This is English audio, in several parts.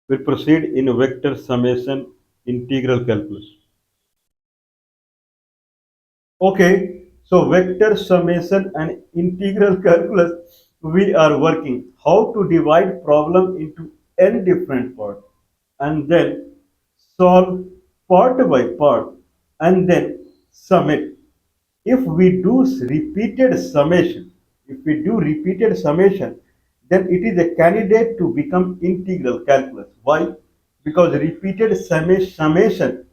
We proceed in vector summation integral calculus. Okay, so vector summation and integral calculus, we are working how to divide problem into n different parts and then solve part by part and then sum it. If we do repeated summation, if we do repeated summation, then it is a candidate to become integral calculus. Why? Because repeated summation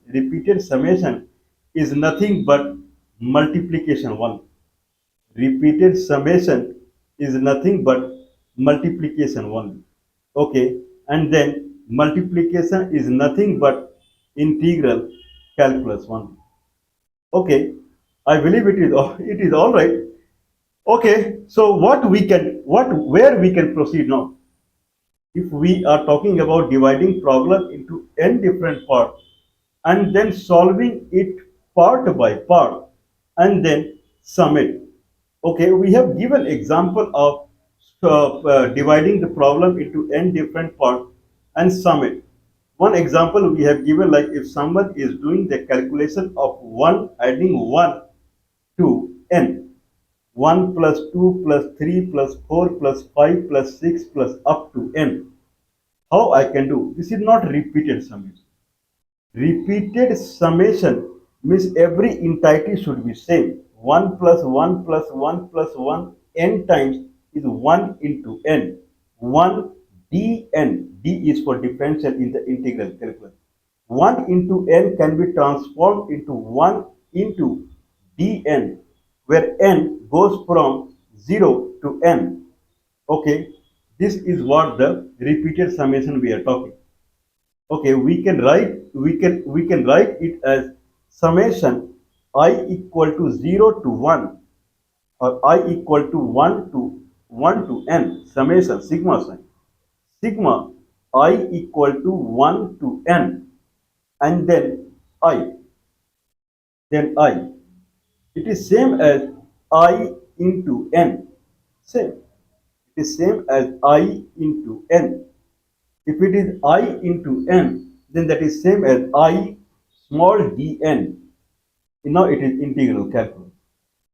is nothing but multiplication one. Repeated summation is nothing but multiplication only. Okay, and then multiplication is nothing but integral calculus only. Okay, I believe it is all right. Okay, so where we can proceed now? If we are talking about dividing problem into n different parts and then solving it part by part and then sum it. Okay, we have given example of dividing the problem into n different parts and sum it. One example we have given, like if someone is doing the calculation of 1 adding 1 to n, 1 plus 2 plus 3 plus 4 plus 5 plus 6 plus up to n. How I can do? This is not repeated summation. Repeated summation means every entity should be same. 1 plus 1 plus 1 plus 1 n times is 1 into n. 1 dn. D is for differential in the integral calculus. 1 into n can be transformed into 1 into dn, where n goes from 0 to n. Okay, this is what the repeated summation we are talking. Okay, we can write it as summation I equal to 0 to 1 or I equal to 1 to n, summation sigma sign, sigma I equal to 1 to n, and i then I, it is same as I into n, same, it is same as I into n. If it is I into n, then that is same as I small dn. Now it is integral calculus.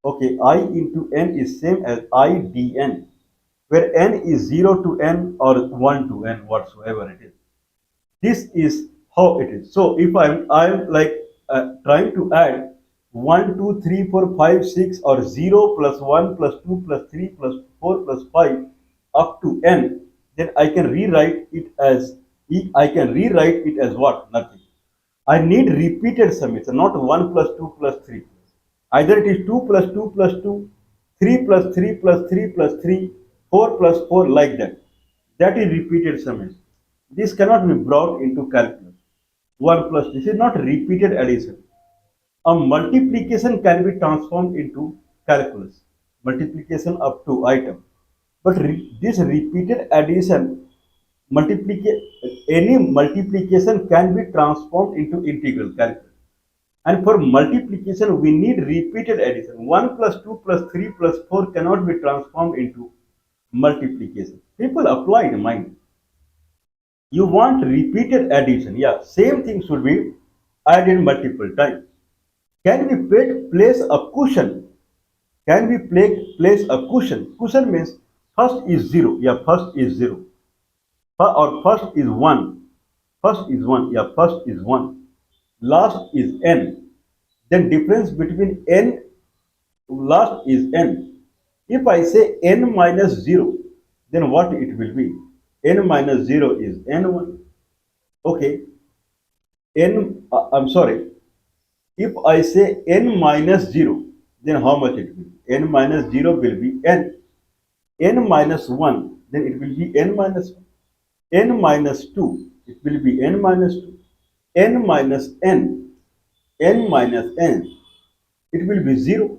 Okay, I into n is same as I dn, where n is 0 to n or 1 to n, whatsoever it is. This is how it is. So if I'm like trying to add 1 2 3 4 5 6 or 0 plus 1 plus 2 plus 3 plus 4 plus 5 up to n, then I can rewrite it as what? Nothing. I need repeated summation, not 1 plus 2 plus 3. Either it is 2 plus 2 plus 2, 3 plus 3 plus 3 plus 3, 4 plus 4, like that. That is repeated summation. This cannot be brought into calculus. 1 plus, this is not repeated addition. A multiplication can be transformed into calculus. Multiplication up to item. But this repeated addition, any multiplication can be transformed into integral calculus. And for multiplication, we need repeated addition. 1 plus 2 plus 3 plus 4 cannot be transformed into multiplication. People applied mind. You want repeated addition. Yeah, same thing should be added multiple times. Can we place a cushion? Can we place a cushion? Cushion means first is 0. Yeah, first is 0. Or first is 1. First is 1. Yeah, first is 1. Last is n. Then difference between n, last is n. If I say n minus 0, then what it will be? N minus 0 is n1. Okay, I'm sorry. If I say n minus 0, then how much it will be? N minus 0 will be n. N minus 1, then it will be n minus 1. N minus 2, it will be n minus 2. N minus n, n minus n, it will be 0.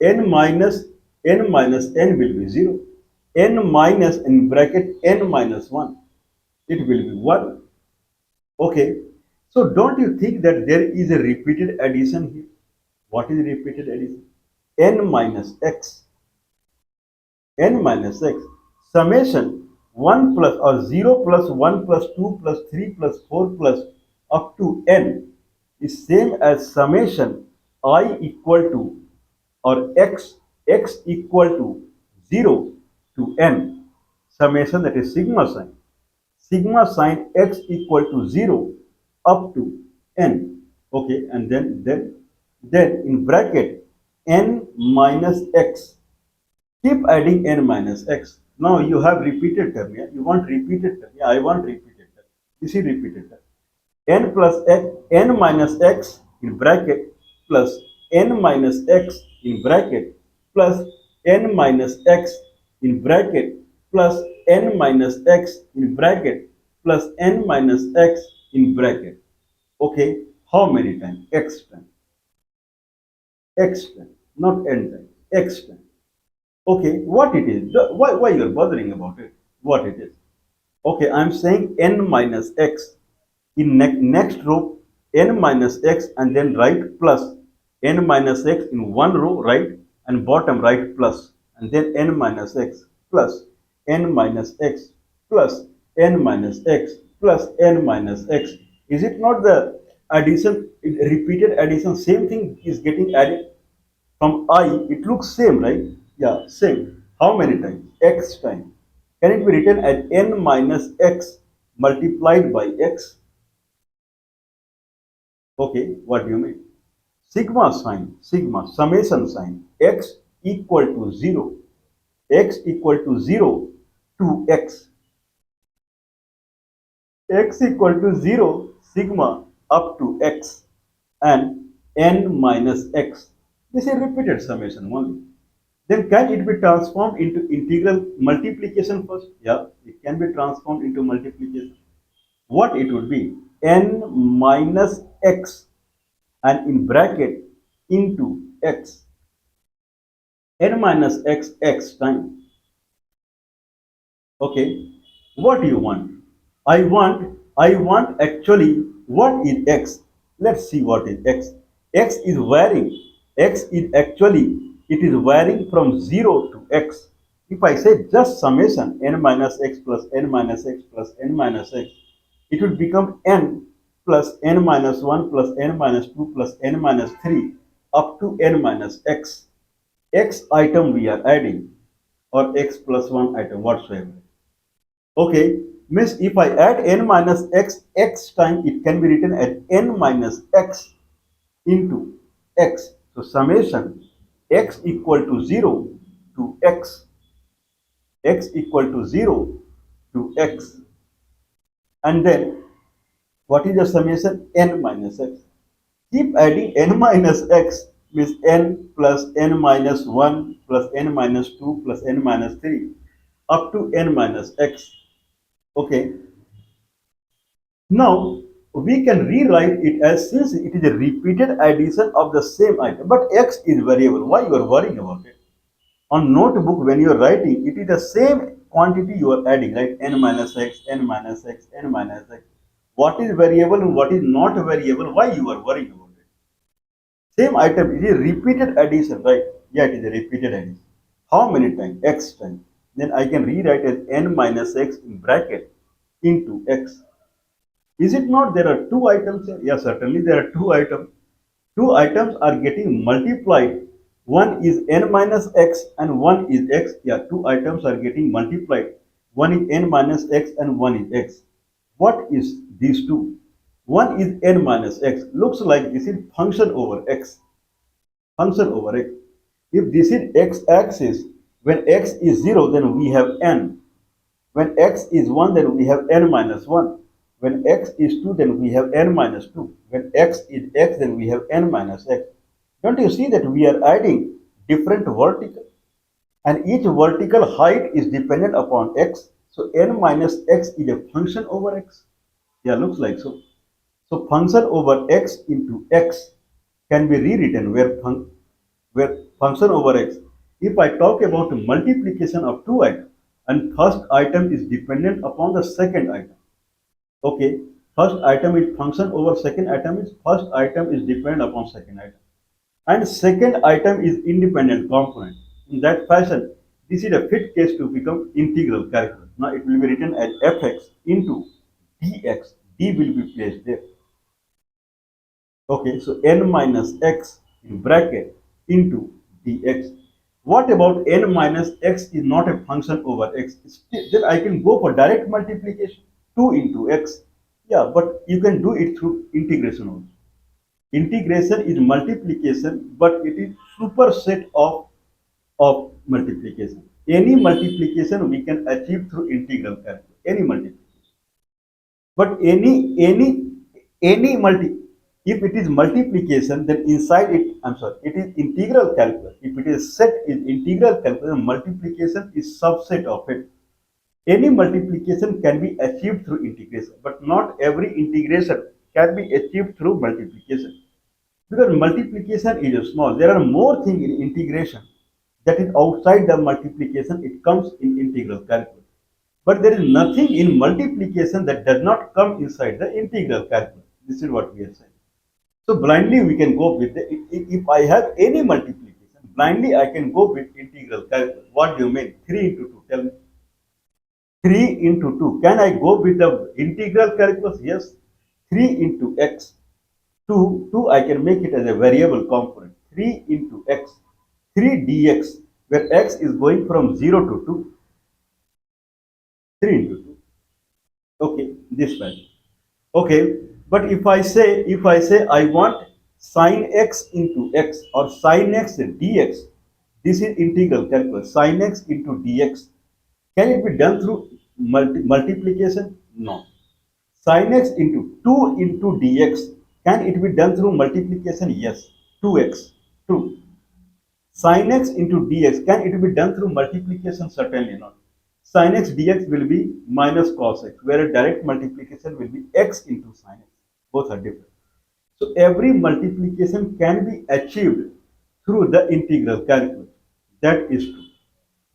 n minus n will be 0. N minus in bracket n minus 1, it will be 1. Okay, so don't you think that there is a repeated addition here? What is repeated addition? N minus x, n minus x, summation 1 plus or 0 plus 1 plus 2 plus 3 plus 4 plus up to n is same as summation I equal to or x equal to 0 to n, summation, that is sigma sine x equal to 0 up to n. Okay, and then in bracket n minus x. Keep adding n minus x. Now you have repeated term. Yeah? You want repeated term. Yeah, I want repeated term. You see repeated term. N plus x, n minus x in bracket plus n minus x in bracket plus n minus x in bracket plus n minus x in bracket plus n minus x in bracket. Okay, how many times? X time, not n time, x time. Okay, what it is? Why you're bothering about it? What it is? Okay, I'm saying n minus x. In next row, n minus x and then write plus n minus x in one row, right? And bottom write plus and then n minus x plus n minus x plus n minus x plus n minus x. Is it not the addition, repeated addition? Same thing is getting added from I, it looks same, right? Yeah, same. How many times? X time. Can it be written as n minus x multiplied by x? Okay, what do you mean? Sigma, summation sign, x equal to 0. X equal to 0 to x equal to 0, sigma up to x and n minus x. This is repeated summation only. Then can it be transformed into integral multiplication first? Yeah, it can be transformed into multiplication. What it would be? N minus x and in bracket into x. N minus x time. Okay, what do you want? I want actually what is x? Let's see what is x. X is varying. X is actually it is varying from 0 to x. If I say just summation n minus x plus n minus x plus n minus x, it would become n plus n minus 1 plus n minus 2 plus n minus 3 up to n minus x. X item we are adding or x plus 1 item whatsoever. Okay, means if I add n minus x, x time, it can be written as n minus x into x. So summation x equal to 0 to x equal to 0 to x. And then what is the summation? N minus x. Keep adding n minus x means n plus n minus 1 plus n minus 2 plus n minus 3 up to n minus x. Okay, now we can rewrite it as since it is a repeated addition of the same item, but x is variable. Why you are worrying about it? On notebook, when you are writing, it is the same quantity you are adding, right? N minus x, n minus x, n minus x. What is variable and what is not variable? Why you are worrying about it? Same item, it is repeated addition, right? Yeah, it is a repeated addition. How many times? X times. Then I can rewrite as n minus x in bracket into x. Is it not there are two items here? Yeah, certainly there are two items. Two items are getting multiplied. One is n minus x and one is x. Yeah, two items are getting multiplied. One is n minus x and one is x. What is these two? One is n minus x. Looks like this is function over x. Function over x. If this is x-axis, when x is 0, then we have n. When x is 1, then we have n minus 1. When x is 2, then we have n minus 2. When x is x, then we have n minus x. Don't you see that we are adding different vertical? And each vertical height is dependent upon x. So n minus x is a function over x. Yeah, looks like so. So function over x into x can be rewritten where function over x. If I talk about multiplication of two items, and first item is dependent upon the second item. Okay, first item is function over second item is first item is dependent upon second item. And second item is independent component. In that fashion, This is a fit case to become integral calculus. Now it will be written as fx into dx. D will be placed there. Okay, so n minus x in bracket into dx. What about n minus x is not a function over x? Then I can go for direct multiplication. 2 into x. Yeah, but you can do it through integration also. Integration is multiplication, but it is superset of multiplication. Any multiplication we can achieve through integral calculus. Any multiplication. But any multi, if it is multiplication, then inside it, I'm sorry, it is integral calculus. If it is set in integral calculus, multiplication is subset of it. Any multiplication can be achieved through integration, but not every integration can be achieved through multiplication. Because multiplication is small. There are more things in integration that is outside the multiplication. It comes in integral calculus. But there is nothing in multiplication that does not come inside the integral calculus. This is what we are saying. So blindly we can go with the, if I have any multiplication, blindly I can go with integral calculus. What do you mean? 3 into 2. Tell me. 3 into 2. Can I go with the integral calculus? Yes. 3 into x. 2 I can make it as a variable component. 3 into x. 3 dx, where x is going from 0 to 2. 3 into 2. Okay, this value. Okay, but if I say I want sine x into x or sine x dx, this is integral calculus. Sine x into dx. Can it be done through multiplication? No. Sin x into 2 into dx. Can it be done through multiplication? Yes. 2x. True. Sin x into dx. Can it be done through multiplication? Certainly not. Sin x dx will be minus cos x, whereas direct multiplication will be x into sin x. Both are different. So every multiplication can be achieved through the integral calculus. That is true.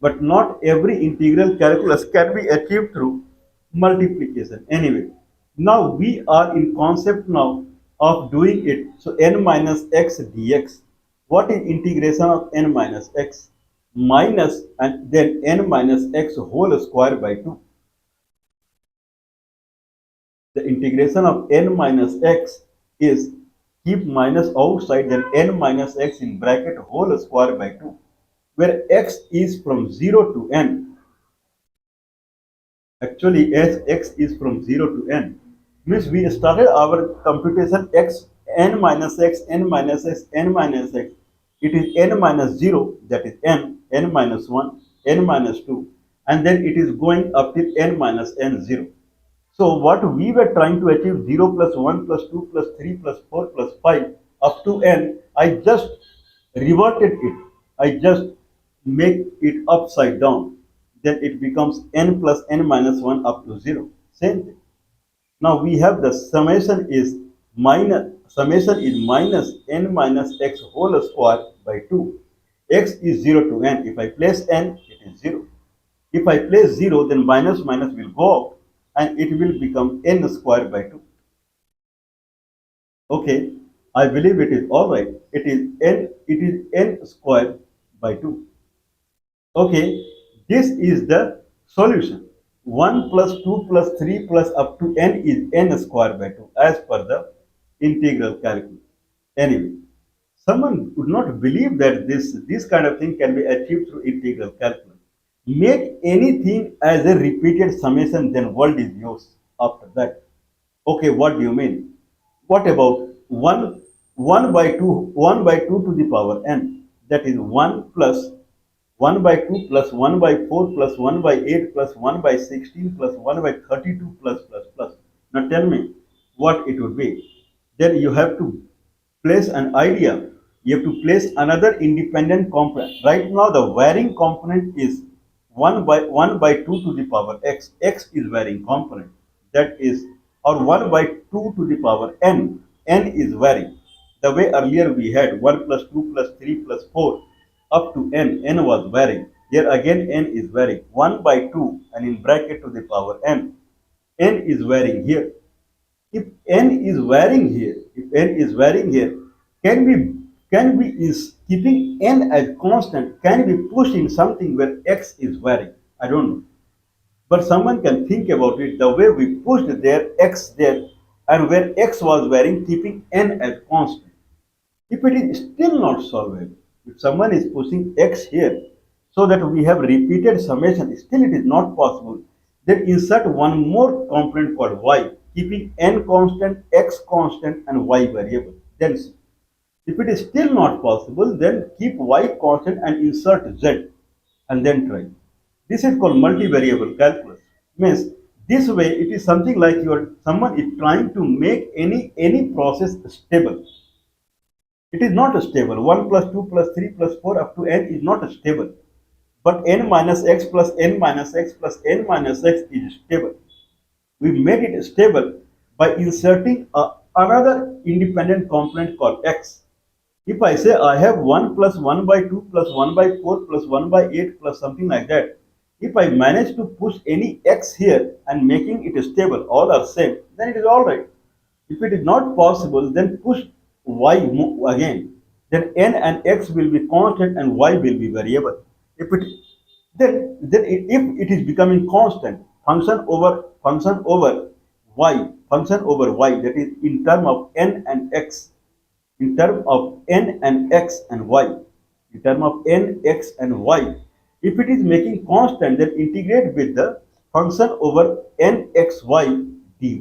But not every integral calculus can be achieved through multiplication. Anyway, now we are in concept now of doing it. So n minus x dx. What is integration of n minus x? Minus and then n minus x whole square by 2. The integration of n minus x is keep minus outside, then n minus x in bracket whole square by 2, where x is from 0 to n. Actually, as x is from 0 to n, means we started our computation x, n minus x, n minus x, n minus x. It is n minus 0, that is n, n minus 1, n minus 2, and then it is going up till n minus n 0. So what we were trying to achieve, 0 plus 1 plus 2 plus 3 plus 4 plus 5 up to n, I just reverted it. I just make it upside down. Then it becomes n plus n minus 1 up to 0. Same thing. Now we have the summation is minus n minus x whole square by 2. X is 0 to n. If I place n, it is 0. If I place 0, then minus minus will go out and it will become n square by 2. Okay, I believe it is all right. It is n square by 2. Okay, this is the solution. 1 plus 2 plus 3 plus up to n is n square by 2 as per the integral calculus. Anyway, someone would not believe that this kind of thing can be achieved through integral calculus. Make anything as a repeated summation, then world is yours after that. Okay, what do you mean? What about 1 by 2, 1 by 2 to the power n? That is 1 plus 1 by 2 plus 1 by 4 plus 1 by 8 plus 1 by 16 plus 1 by 32 plus plus plus. Now tell me what it would be. Then you have to place an idea. You have to place another independent component. Right now the varying component is 1 by 2 to the power x. X is varying component. That is, or 1 by 2 to the power n. N is varying. The way earlier we had 1 plus 2 plus 3 plus 4 up to n. N was varying. Here again n is varying. 1 by 2 and in bracket to the power n. N is varying here. If n is varying here, can we can be is keeping n as constant can be pushed in something where x is varying. I don't know. But someone can think about it the way we pushed their x there and where x was varying, keeping n as constant. If it is still not solvable, if someone is pushing x here so that we have repeated summation, still it is not possible, then insert one more component called y, keeping n constant, x constant, and y variable. Then see. If it is still not possible, then keep y constant and insert z and then try. This is called multivariable calculus. Means this way it is something like someone is trying to make any process stable. It is not stable. 1 plus 2 plus 3 plus 4 up to n is not stable. But n minus x plus n minus x plus n minus x is stable. We made it stable by inserting another independent component called x. If I say I have 1 plus 1 by 2 plus 1 by 4 plus 1 by 8 plus something like that, if I manage to push any x here and making it stable, all are same, then it is alright. If it is not possible, then push y again. Then n and x will be constant and y will be variable. If it if it is becoming constant, function over y, that is in term of n and x, in term of n and x and y, in term of n, x and y. If it is making constant, then integrate with the function over n x y dy.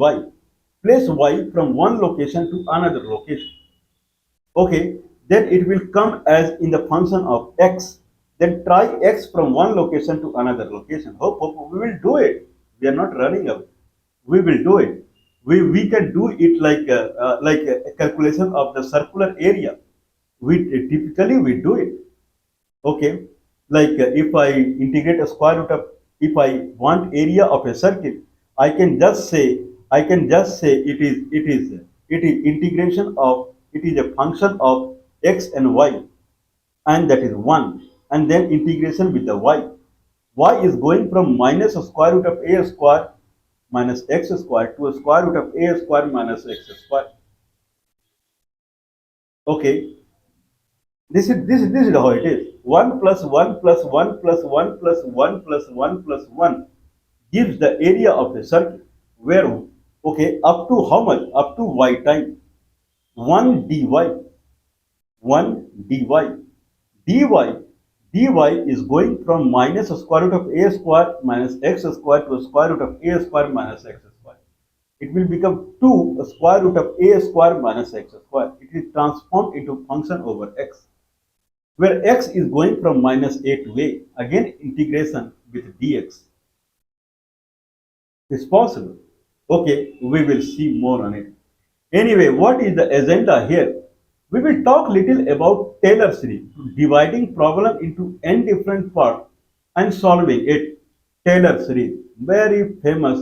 Place y from one location to another location. Okay, then it will come as in the function of x. Then try x from one location to another location. Hope we will do it. We are not running away. We will do it. We can do it like a calculation of the circular area. We typically we do it. Okay, like if I integrate a square root of, if I want area of a circle, I can just say it is integration of, it is a function of x and y, and that is 1, and then integration with the y. Y is going from minus a square root of a square minus x square to a square root of a square minus x square. Okay, this is how it is. 1 plus 1 plus 1 plus 1 plus 1 plus 1 plus 1 gives the area of the circle, where, okay, up to how much? Up to y time 1 dy, 1 dy, dy is going from minus a square root of a square minus x square to a square root of a square minus x square. It will become 2 a square root of a square minus x square. It is transformed into function over x, where x is going from minus a to a. Again, integration with dx is possible. Okay, we will see more on it. Anyway, what is the agenda here? We will talk little about Taylor series, dividing problem into n different parts and solving it. Taylor series, very famous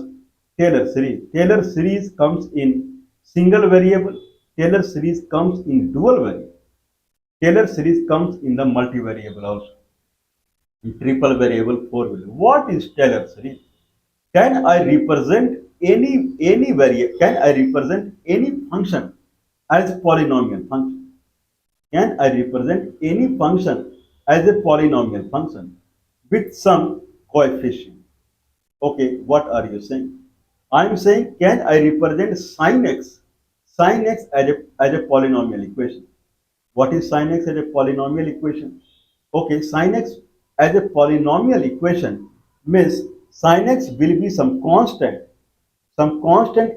Taylor series. Taylor series comes in single variable. Taylor series comes in dual variable. Taylor series comes in the multivariable also, in triple variable, four variable. What is Taylor series? Can I represent any variable? Can I represent any function as polynomial function? Can I represent any function as a polynomial function with some coefficient? Okay, what are you saying? I am saying, can I represent sin x as a polynomial equation? What is sin x as a polynomial equation? Okay, sin x as a polynomial equation means sin x will be some constant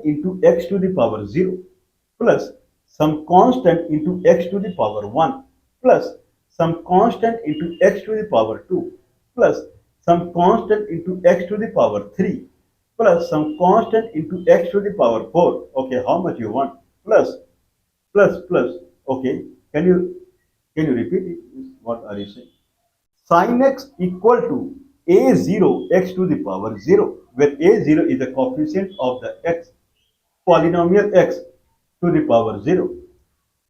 into x to the power 0 plus some constant into x to the power 1 plus some constant into x to the power 2 plus some constant into x to the power 3 plus some constant into x to the power 4. Okay, how much you want? Plus. Okay, can you repeat it? What are you saying? Sin x equal to a0 x to the power 0, where a0 is the coefficient of the x, polynomial x to the power 0,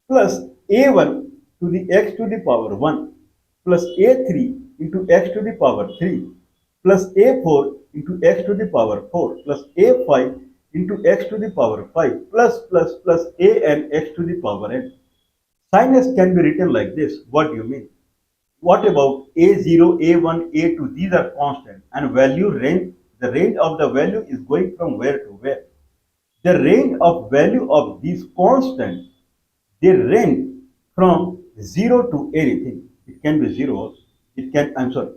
plus a1 to the x to the power 1, plus a3 into x to the power 3, plus a4 into x to the power 4, plus a5 into x to the power 5, plus an x to the power n. Sin s can be written like this. What do you mean? What about a0, a1, a2? These are constant and value range. The range of the value is going from where to where. The range of value of these constants, they range from 0 to anything. It can be 0. It can, I'm sorry,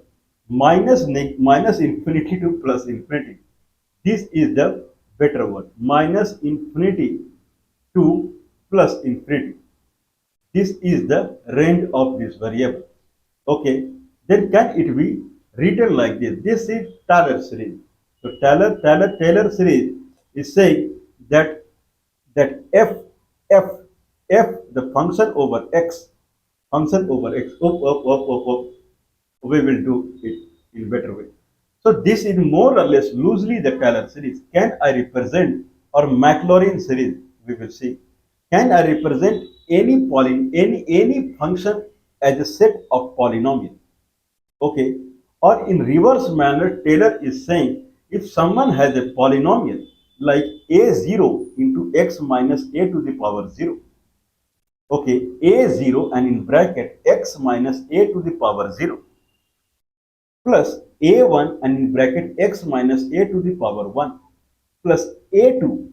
minus infinity to plus infinity. This is the better word. Minus infinity to plus infinity. This is the range of this variable. Okay, then can it be written like this? This is Taylor series. So Taylor series is saying that f f the function over x up, we will do it in better way. So this is more or less loosely the Taylor series. Can I represent or Maclaurin series? We will see. Can I represent any function as a set of polynomial? Okay. Or in reverse manner, Taylor is saying if someone has a polynomial like a0 into x minus a to the power 0, okay, a0 and in bracket x minus a to the power 0 plus a1 and in bracket x minus a to the power 1 plus a2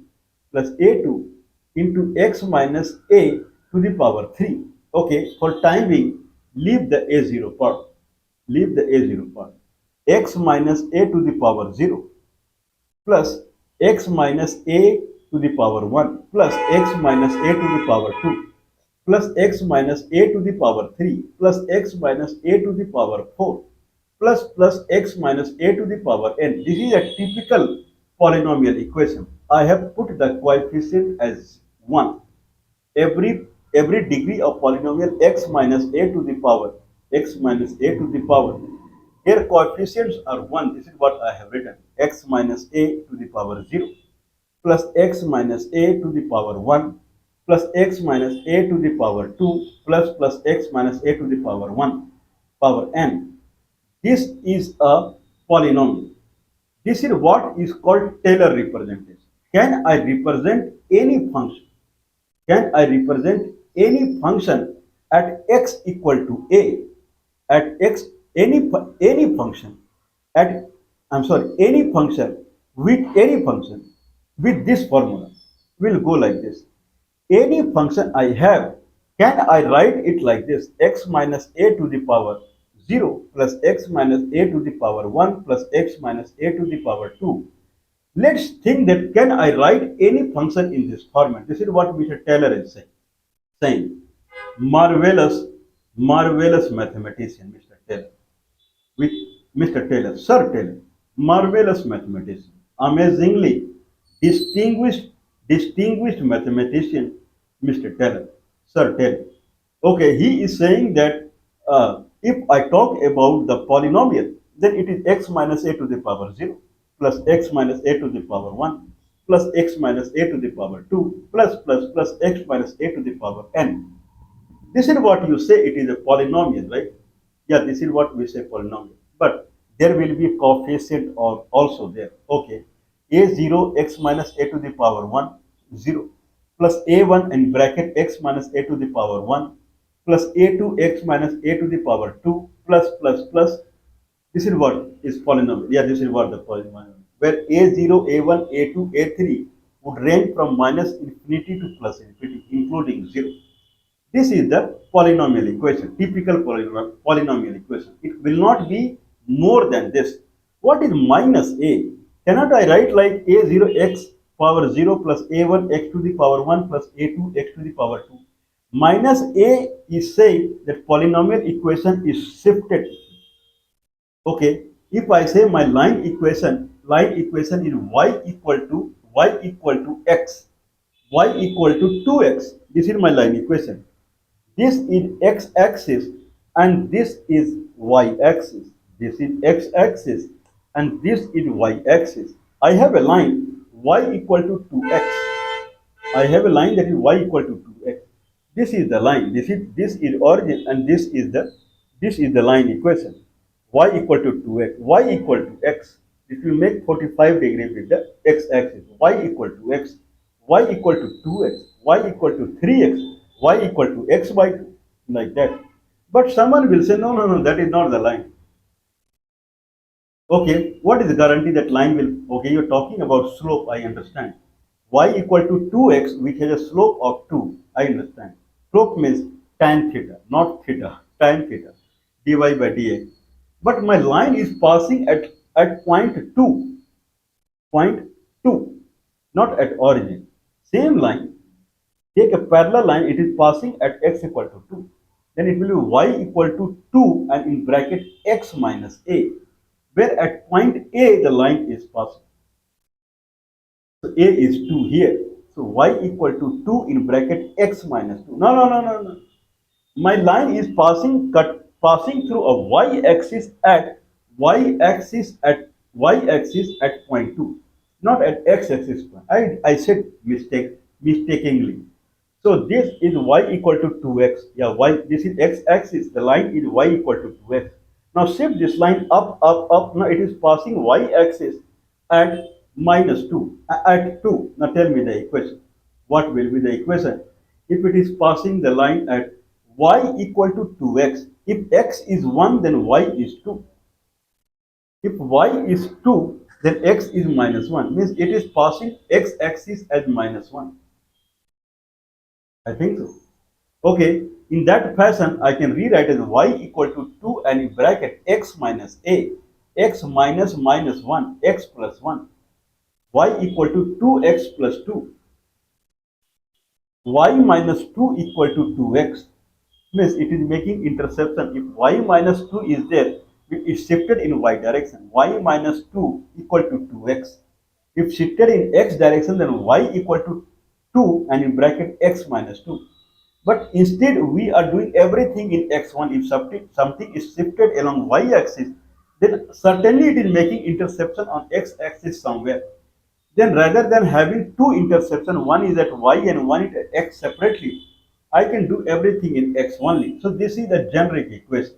into x minus a to the power 3. Okay, for time being, leave the a0 part. Leave the a0 part. X minus a to the power 0 plus x minus a to the power 1 plus x minus a to the power 2 plus x minus a to the power 3 plus x minus a to the power 4 plus x minus a to the power n. This is a typical polynomial equation. I have put the coefficient as 1. Every degree of polynomial x minus a to the power x minus a to the power, here coefficients are 1. This is what I have written. X minus a to the power 0 plus x minus a to the power 1 plus x minus a to the power 2 plus x minus a to the power 1 power n. This is a polynomial. This is what is called Taylor representation. Can I represent any function? Can I represent any function at x equal to a, at x, any function at, I'm sorry, any function with this formula will go like this. Any function I have, can I write it like this? X minus a to the power 0 plus x minus a to the power 1 plus x minus a to the power 2. Let's think that can I write any function in this format? This is what Mr. Taylor is saying. Marvelous, marvelous mathematician, Mr. Taylor. With Mr. Taylor, Sir Taylor, marvelous mathematician, amazingly distinguished mathematician, Mr. Taylor, Sir Taylor. Okay, he is saying that if I talk about the polynomial, then it is x minus a to the power 0 plus x minus a to the power 1 plus x minus a to the power 2 plus x minus a to the power n. This is what you say it is a polynomial, right? Yeah, this is what we say polynomial. But there will be coefficient or also there. Okay. A0 x minus a to the power 1, 0 plus a1 in bracket x minus a to the power 1 plus a2 x minus a to the power 2 plus. This is what is polynomial. Yeah, this is what the polynomial. Where a0, a1, a2, a3 would range from minus infinity to plus infinity, including 0. This is the polynomial equation, typical polynomial equation. It will not be more than this. What is minus a? Cannot I write like a0 x power 0 plus a1 x to the power 1 plus a2 x to the power 2? Minus a is saying that polynomial equation is shifted. Okay, if I say my line equation is y equal to x, y equal to 2x. This is my line equation. This is x-axis and this is y-axis. This is x-axis and this is y-axis. I have a line y equal to 2x. I have a line that is y equal to 2x. This is the line. This is origin and this is the line equation. Y equal to 2x. Y equal to x. It will make 45 degrees with the x-axis. Y equal to x. Y equal to 2x. Y equal to 3x. y equal to x by 2, like that. But someone will say, no, no, no, that is not the line. Okay, what is the guarantee that line will, okay, you're talking about slope, I understand. Y equal to 2x, which has a slope of 2, I understand. Slope means tan theta, not theta, tan theta, dy by dx. But my line is passing at point 2, not at origin. Same line, take a parallel line, it is passing at x equal to 2. Then it will be y equal to 2 and in bracket x minus a, where at point A the line is passing. So A is 2 here. So y equal to 2 in bracket x minus 2. No, no, no, no, no. My line is passing through a y-axis at point 2, not at x-axis point. I said mistakenly. So this is y equal to 2x. Yeah, y, this is x-axis. The line is y equal to 2x. Now shift this line up, up, up. Now it is passing y-axis at minus 2, at 2. Now tell me the equation. What will be the equation? If it is passing the line at y equal to 2x, if x is 1, then y is 2. If y is 2, then x is minus 1. Means it is passing x-axis as minus 1. I think so. Okay, in that fashion, I can rewrite as y equal to 2 and in bracket x minus a, x minus minus 1, x plus 1, y equal to 2x plus 2, y minus 2 equal to 2x. Means it is making interception. If y minus 2 is there, it is shifted in y direction. Y minus 2 equal to 2x. If shifted in x direction, then y equal to 2 and in bracket x minus 2. But instead, we are doing everything in x1. If something is shifted along y-axis, then certainly it is making interception on x-axis somewhere. Then rather than having two interceptions, one is at y and one is at x separately, I can do everything in x only. So this is the generic equation.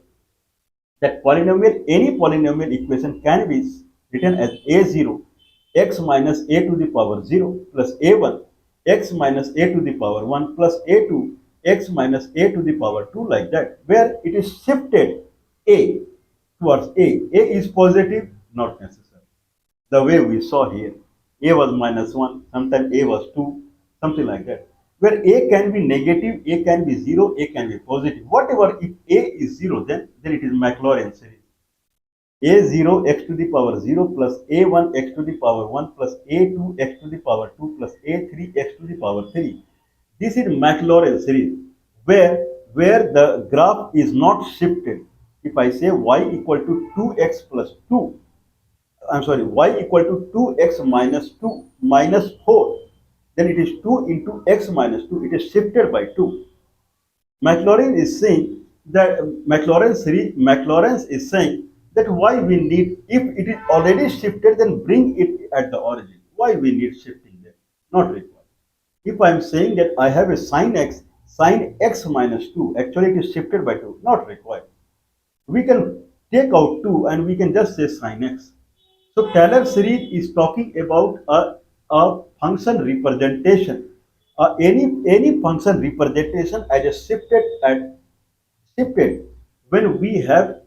That polynomial, any polynomial equation can be written as a0 x minus a to the power 0 plus a1 x minus a to the power 1 plus a2 x minus a to the power 2, like that, where it is shifted a towards a. A is positive, not necessary. The way we saw here, a was minus 1, sometimes a was 2, something like that. Where a can be negative, a can be 0, a can be positive. Whatever, if a is 0, then it is Maclaurin series. A0 x to the power 0 plus a1 x to the power 1 plus a2 x to the power 2 plus a3 x to the power 3. This is Maclaurin series, where the graph is not shifted. If I say y equal to 2x plus 2, I'm sorry, y equal to 2x minus 2 minus 4, then it is 2 into x minus 2. It is shifted by 2. Maclaurin is saying that Maclaurin is saying that why we need, if it is already shifted, then bring it at the origin. Why we need shifting there? Not required. If I am saying that I have a sin x minus 2, actually it is shifted by 2, not required. We can take out 2 and we can just say sin x. So Taylor series is talking about a function representation. Any function representation as a shifted when we have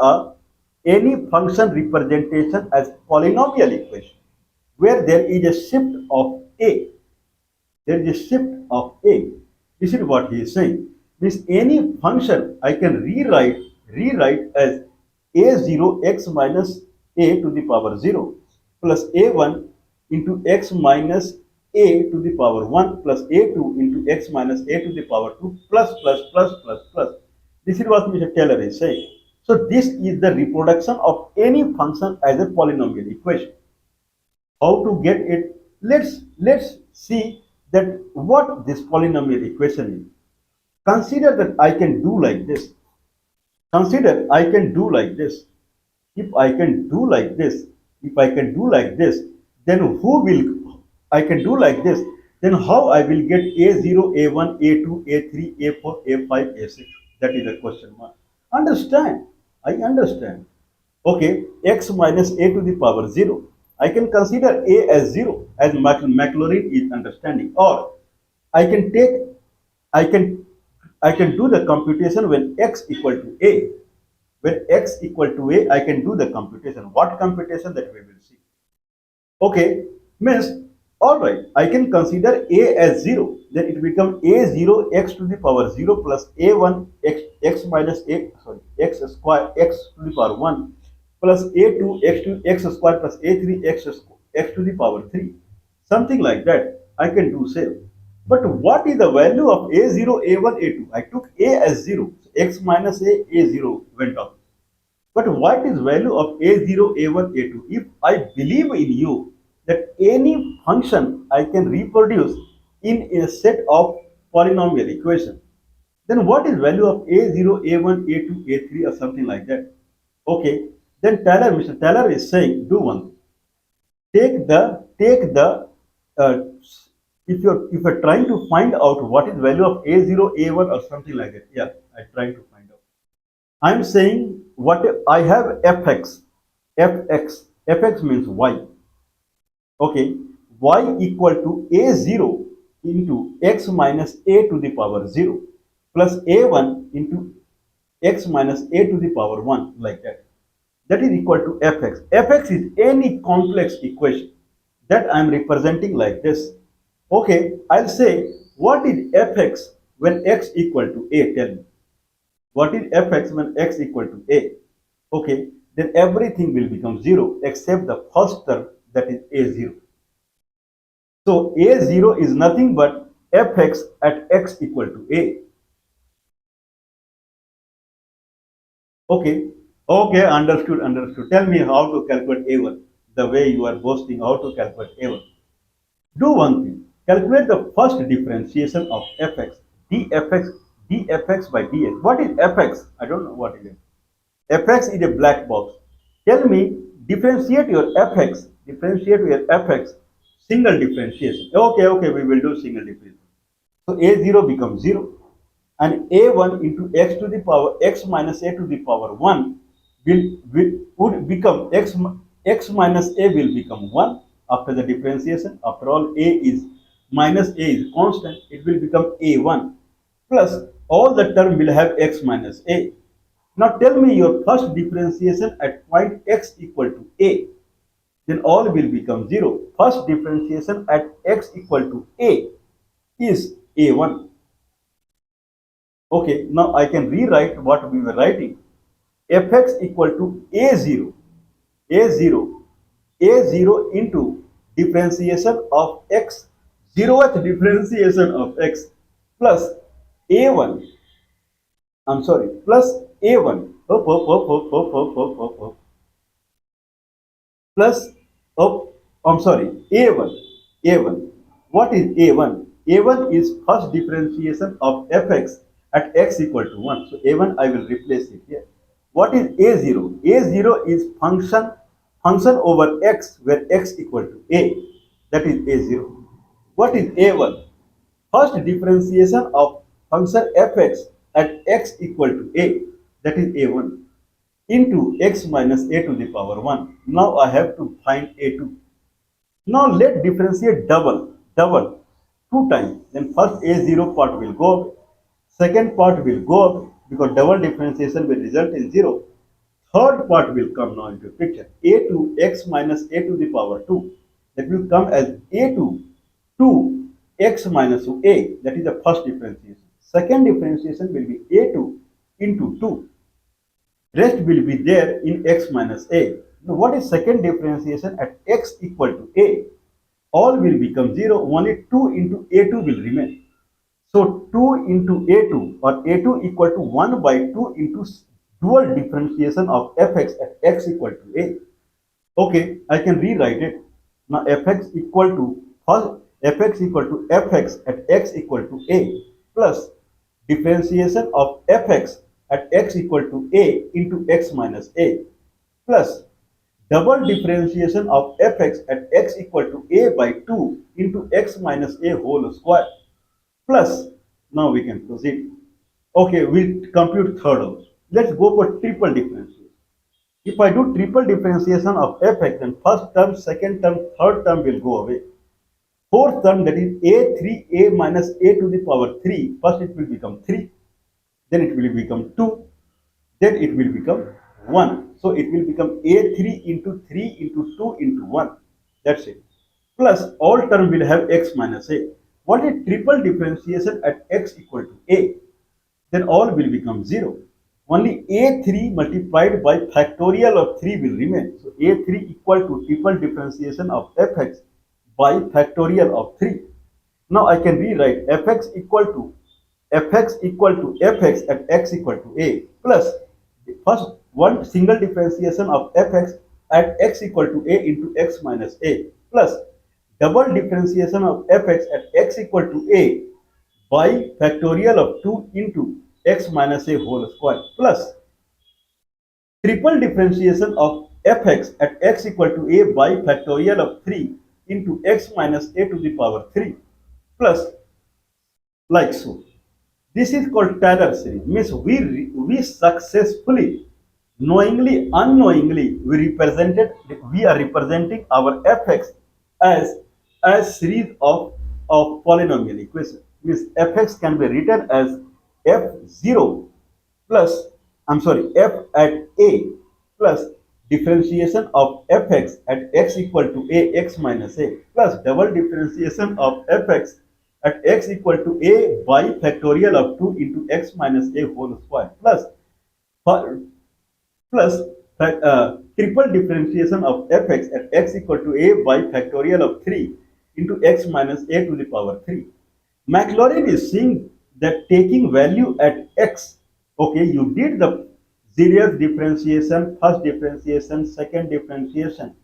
a any function representation as polynomial equation where there is a shift of a, there is a shift of a. This is what he is saying. Means any function I can rewrite as a0 x minus a to the power 0 plus a1 into x minus a to the power 1 plus a2 into x minus a to the power 2 plus. This is what Mr. Taylor is saying. So this is the reproduction of any function as a polynomial equation. How to get it? Let's see that what this polynomial equation is. Consider that I can do like this. Consider I can do like this. If I can do like this, if I can do like this, then who will, I can do like this, then how I will get A0, A1, A2, A3, A4, A5, A6? That is a question mark. Understand? I understand. Okay, x minus a to the power 0. I can consider a as 0 as Maclaurin is understanding. Or I can take, I can, I can do the computation when x equal to a. When x equal to a, I can do the computation. What computation, that we will see. Okay, means all right. I can consider a as 0. Then it becomes a 0 x to the power 0 plus a 1 x minus a, sorry, x square x to the power 1 plus a 2 x to x square plus a 3 x to the power 3. Something like that. I can do same. But what is the value of a 0, a 1, a 2? I took a as 0. So x minus a 0 went off. But what is value of a0, a1, a2? If I believe in you that any function I can reproduce in a set of polynomial equation, then what is value of a0, a1, a2, a3 or something like that? Okay, then Mr. Taylor is saying, do one thing. Take the uh, if you're trying to find out what is value of a0, a1 or something like that. Yeah, I'm trying to find out. I'm saying what I have fx means y. Okay, y equal to a0 into x minus a to the power 0 plus a1 into x minus a to the power 1, like that. That is equal to fx. Fx is any complex equation that I'm representing like this. Okay, I'll say what is fx when x equal to a? Tell me. What is fx when x equal to a? Okay, then everything will become 0 except the first term, that is a0. So a0 is nothing but fx at x equal to a. Okay, okay, understood. Tell me how to calculate a1. The way you are boasting how to calculate a1. Do one thing. Calculate the first differentiation of fx, dfx by dx. What is fx? I don't know what it is. fx is a black box. Tell me, differentiate your fx, single differentiation. Okay, we will do single differentiation. So a0 becomes 0 and a1 into x to the power x minus a to the power 1 would become x minus a will become 1 after the differentiation. After all, a is constant, it will become a1 plus all the term will have x minus a. Now tell me your first differentiation at point x equal to a. Then all will become 0. First differentiation at x equal to a is a1. Okay, now I can rewrite what we were writing. Fx equal to a0, a0 into differentiation of x, 0th differentiation of x plus a1, I'm sorry, plus a1, plus, oh, I'm sorry, a1. What is a1? A1 is first differentiation of fx at x equal to 1. So a1 I will replace it here. What is a0? A0 is function over x where x equal to a. That is a0. What is a1? First differentiation of function fx at x equal to a. That is a1 into x minus a to the power 1. Now I have to find a2. Now let differentiate double, two times. Then first a0 part will go up, second part will go up because double differentiation will result in 0. Third part will come now into picture. a2 x minus a to the power 2. That will come as a2 2 x minus a. That is the first differentiation. Second differentiation will be a2 into 2. Rest will be there in x minus a. Now what is second differentiation at x equal to a? All will become 0, only 2 into a2 will remain. So 2 into a2 or a2 equal to 1 by 2 into dual differentiation of fx at x equal to a. Okay, I can rewrite it. Now fx at x equal to a plus differentiation of fx at x equal to a into x minus a plus double differentiation of fx at x equal to a by 2 into x minus a whole square plus, now we can proceed. Okay, we'll compute third also. Let's go for triple differentiation. If I do triple differentiation of fx, then first term, second term, third term will go away. fourth term, that is a3a minus a to the power 3. First it will become 3, then it will become 2, then it will become 1. So it will become a3 into 3 into 2 into 1. That's it. Plus all term will have x minus a. What is triple differentiation at x equal to a? Then all will become 0. Only a3 multiplied by factorial of 3 will remain. So a3 equal to triple differentiation of fx by factorial of 3. Now I can rewrite fx equal to fx at x equal to a plus first one single differentiation of fx at x equal to a into x minus a plus double differentiation of fx at x equal to a by factorial of 2 into x minus a whole square plus triple differentiation of fx at x equal to a by factorial of 3 into x minus a to the power 3 plus like so. This is called Taylor series. Means we successfully, knowingly, unknowingly, we are representing our fx as series of polynomial equation. Means fx can be written as f0 plus, I'm sorry, f at a plus differentiation of fx at x equal to a x minus a plus double differentiation of fx at x equal to a by factorial of 2 into x minus a whole square plus plus triple differentiation of fx at x equal to a by factorial of 3 into x minus a to the power 3. Maclaurin is saying that taking value at x, okay, you did the zeroth differentiation, first differentiation, second differentiation,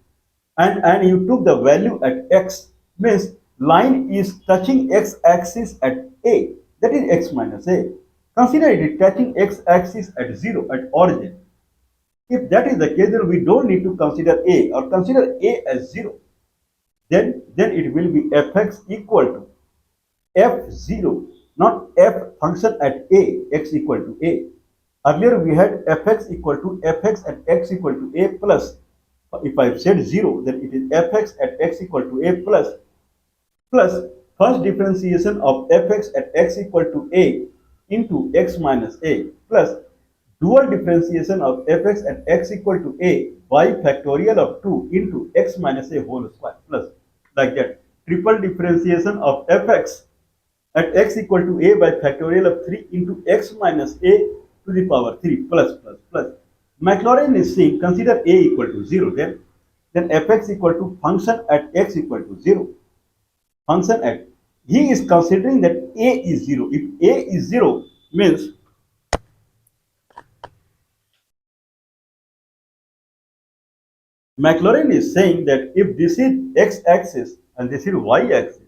and you took the value at x, means line is touching x axis at a, that is x minus a. Consider it is touching x axis at 0 at origin. If that is the case, then we don't need to consider a or consider a as 0. Then it will be fx equal to f0, not f function at a, x equal to a. Earlier we had fx equal to fx at x equal to a plus, if I said 0, then it is fx at x equal to a plus first differentiation of fx at x equal to a into x minus a plus dual differentiation of fx at x equal to a by factorial of 2 into x minus a whole square plus like that. Triple differentiation of fx at x equal to a by factorial of 3 into x minus a to the power 3 plus. Maclaurin is saying consider a equal to 0, then fx equal to function at x equal to 0. Function at, he is considering that a is 0. If a is 0 means Maclaurin is saying that if this is x-axis and this is y-axis,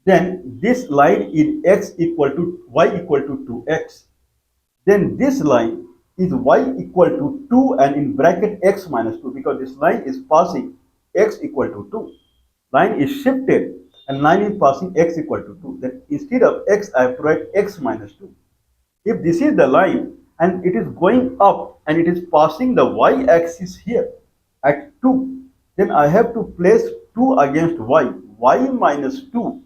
then this line is x equal to y equal to 2x. Then this line is y equal to 2 and in bracket x minus 2 because this line is passing x equal to 2. Line is shifted and line is passing x equal to 2. Then instead of x, I have to write x minus 2. If this is the line and it is going up and it is passing the y-axis here at 2, then I have to place 2 against y minus 2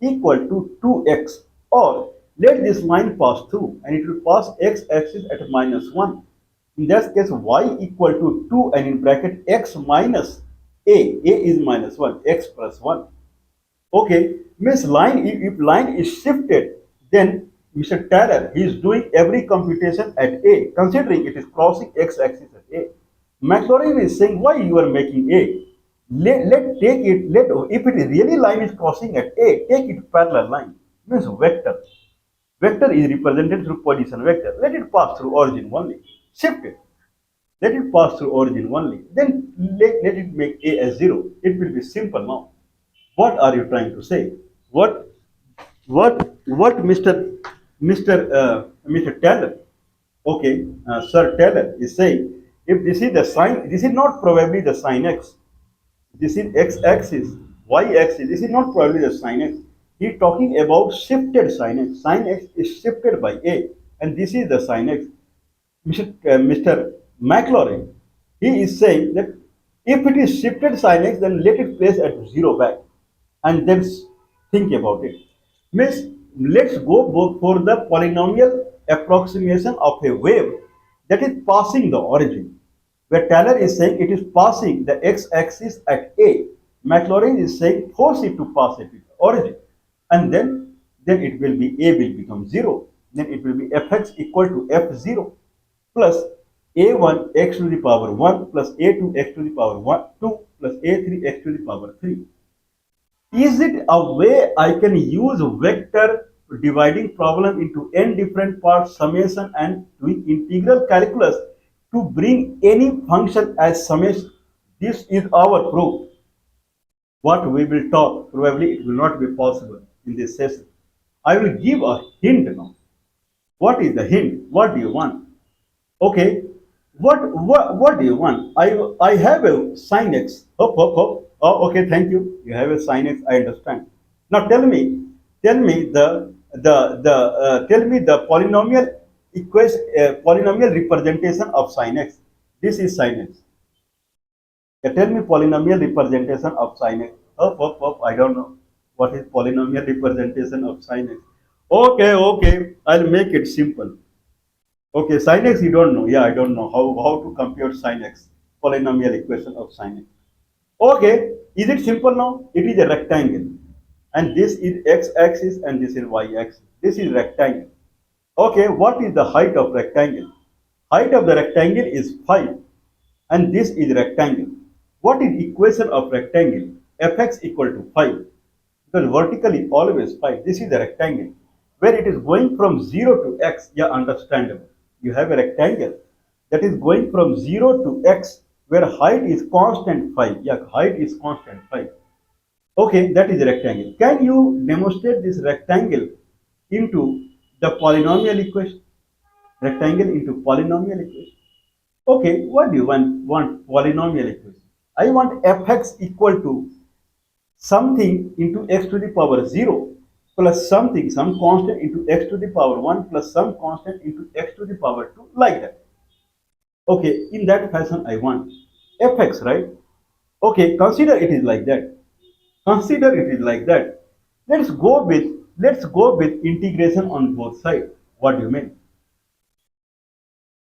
equal to 2x, or let this line pass through and it will pass x-axis at minus 1. In that case, y equal to 2 and in bracket x minus a is minus 1, x plus 1. Okay, means line, if line is shifted, then Mr. Taylor, he is doing every computation at a, considering it is crossing x-axis at a. Maclaurin is saying why you are making a. Let take it, let if it is really line is crossing at a, take it parallel line, means vector. Vector is represented through position vector. Let it pass through origin only. Shift it. Let it pass through origin only. Then let it make a as 0. It will be simple now. What are you trying to say? What Mr. Taylor, okay, Sir Taylor is saying, if this is the sine, this is not probably the sine x. This is x-axis, y-axis. This is not probably the sine x. He is talking about shifted sine x. Sine x is shifted by a, and this is the sine x. Mr. Maclaurin, he is saying that if it is shifted sine x, then let it place at 0 back. and then think about it. Means let's go for the polynomial approximation of a wave that is passing the origin. Where Taylor is saying it is passing the x-axis at A, Maclaurin is saying force it to pass at its origin, and then it will be A will become 0. Then it will be fx equal to f0 plus a1 x to the power 1 plus a2 x to the power 1 2 plus a3 x to the power 3. Is it a way I can use vector dividing problem into n different parts, summation, and doing integral calculus to bring any function as summation? This is our proof. What we will talk, probably it will not be possible in this session. I will give a hint now. What is the hint? What do you want? Okay, what do you want? I have a sin x. Hop. Oh, okay, thank you. You have a sin x. I understand. Now tell me tell me the polynomial equation, polynomial representation of sin x. This is sin x. Tell me polynomial representation of sin x. Hop. I don't know what is polynomial representation of sin x. Okay. I'll make it simple. Okay, sin x you don't know. Yeah, I don't know how to compute sin x, polynomial equation of sin x. Okay, is it simple now? It is a rectangle. And this is x-axis and this is y-axis. This is rectangle. Okay, what is the height of rectangle? Height of the rectangle is 5 and this is rectangle. What is equation of rectangle? Fx equal to 5 because vertically always 5. This is the rectangle where it is going from 0 to x. Yeah, understandable. You have a rectangle that is going from 0 to x where height is constant 5. Yeah, height is constant 5. Okay, that is a rectangle. Can you demonstrate this rectangle into the polynomial equation? Rectangle into polynomial equation. Okay, what do you want polynomial equation? I want fx equal to something into x to the power 0 plus something, some constant into x to the power 1 plus some constant into x to the power 2, like that. Okay, in that fashion I want fx, right? Okay, consider it is like that. Consider it is like that. Let's go with integration on both sides. What do you mean?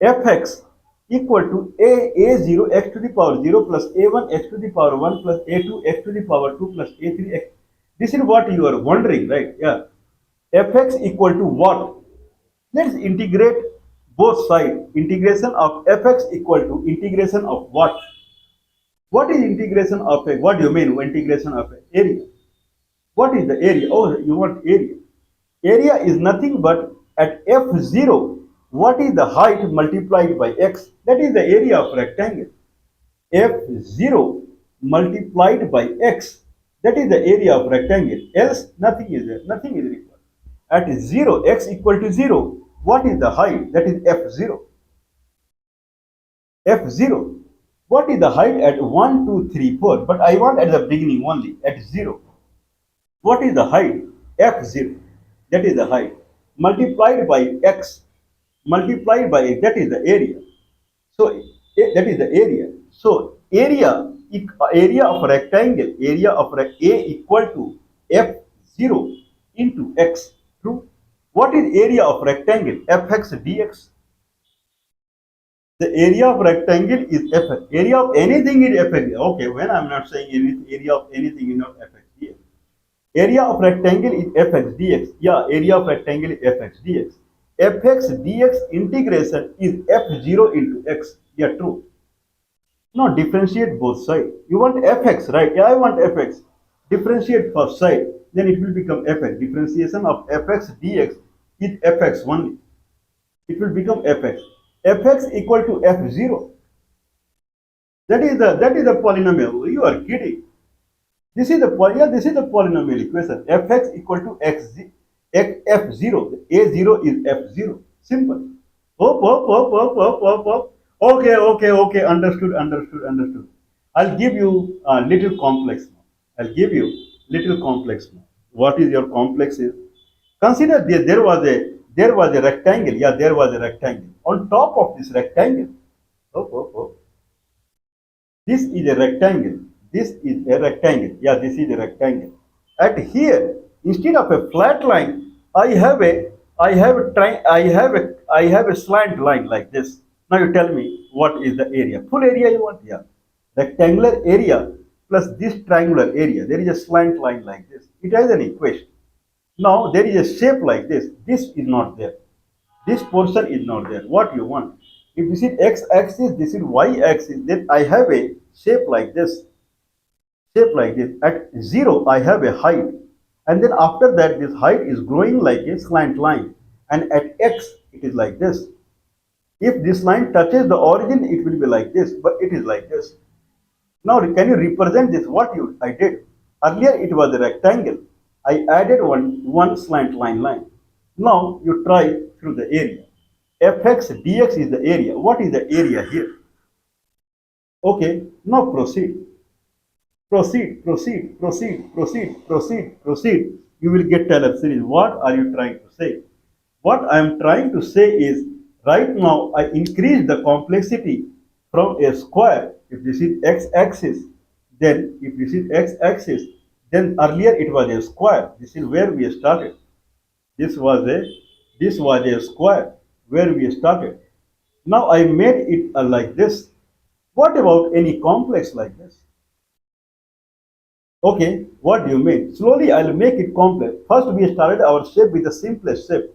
Fx equal to a0 x to the power 0 plus a1 x to the power 1 plus a2 x to the power 2 plus a3 x. This is what you are wondering, right? Yeah. Fx equal to what? Let's integrate both sides. Integration of fx equal to integration of what? What is integration of a? What do you mean integration of a? Area. What is the area? Oh, you want area. Area is nothing but at f0, what is the height multiplied by x? That is the area of rectangle. F0 multiplied by x, that is the area of rectangle. Else nothing is there, nothing is required. At 0, x equal to 0, what is the height? That is f0. F0. What is the height at 1, 2, 3, 4? But I want at the beginning only, at 0. What is the height? F0. That is the height. Multiplied by x. Multiplied by x. That is the area. So that is the area. So area of rectangle, area of A equal to F0 into x. True. What is area of rectangle? Fx dx. The area of rectangle is fx. Area of anything is fx. Okay, when I'm not saying area of anything is not fx dx. Area of rectangle is fx dx. Yeah, area of rectangle is fx dx. Fx dx integration is f0 into x. Yeah, true. Now differentiate both sides. You want fx, right? Yeah, I want fx. Differentiate first side. Then it will become fx. Differentiation of fx dx is fx only. It will become fx. Fx equal to f0. That is the polynomial. You are kidding. This is the polynomial equation. Fx equal to f0. A0 is f0. Simple. Up. Okay. Understood. I'll give you a little complex now. I'll give you little complex now. What is your complex is? Consider there was a rectangle. Yeah, there was a rectangle. On top of this rectangle, up. This is a rectangle. This is a rectangle. Yeah, this is a rectangle. At here, instead of a flat line, I have a slant line like this. Now you tell me what is the area? Full area you want? Yeah. Rectangular area plus this triangular area. There is a slant line like this. It has an equation. Now there is a shape like this. This is not there. This portion is not there. What you want? If this is x-axis, this is y-axis, then I have a shape like this. Shape like this. At 0, I have a height. And then after that, this height is growing like a slant line. And at x, it is like this. If this line touches the origin, it will be like this, but it is like this. Now, can you represent this? I did? Earlier, it was a rectangle. I added one slant line. Now, you try through the area. Fx dx is the area. What is the area here? Okay, now proceed. You will get Taylor series. What are you trying to say? What I am trying to say is right now I increase the complexity from a square. If this is x-axis, then earlier it was a square. This is where we started. This was a this was a square where we started. Now I made it like this. What about any complex like this? Okay, what do you mean? Slowly I'll make it complex. First we started our shape with the simplest shape,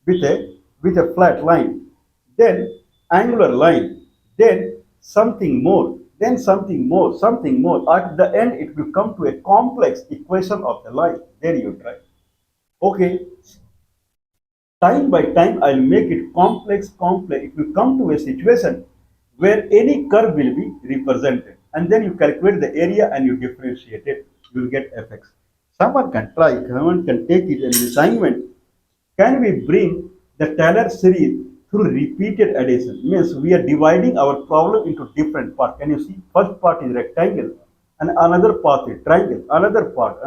with a flat line, then angular line, then something more, then something more. At the end it will come to a complex equation of the line. There you try. Okay, time by time I'll make it complex. It will come to a situation where any curve will be represented. And then you calculate the area and you differentiate it. You will get fx. Someone can try, someone can take it as an assignment. Can we bring the Taylor series through repeated addition? Means we are dividing our problem into different parts. Can you see? First part is rectangle, and another part is triangle, another part.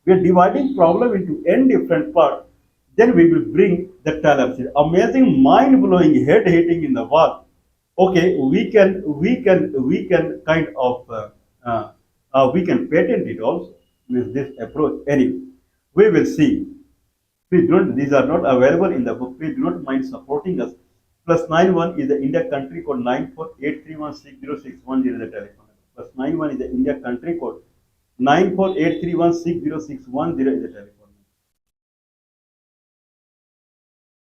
We are dividing problem into n different parts. Then we will bring the Taylor series. Amazing, mind-blowing, head hitting in the wall. Okay, we can kind of we can patent it also with this approach. Anyway, we will see. Please don't, these are not available in the book. Please do not mind supporting us. +91 is the India country code 9483160610 is the telephone number. +91 is the India country code 9483160610 is the telephone.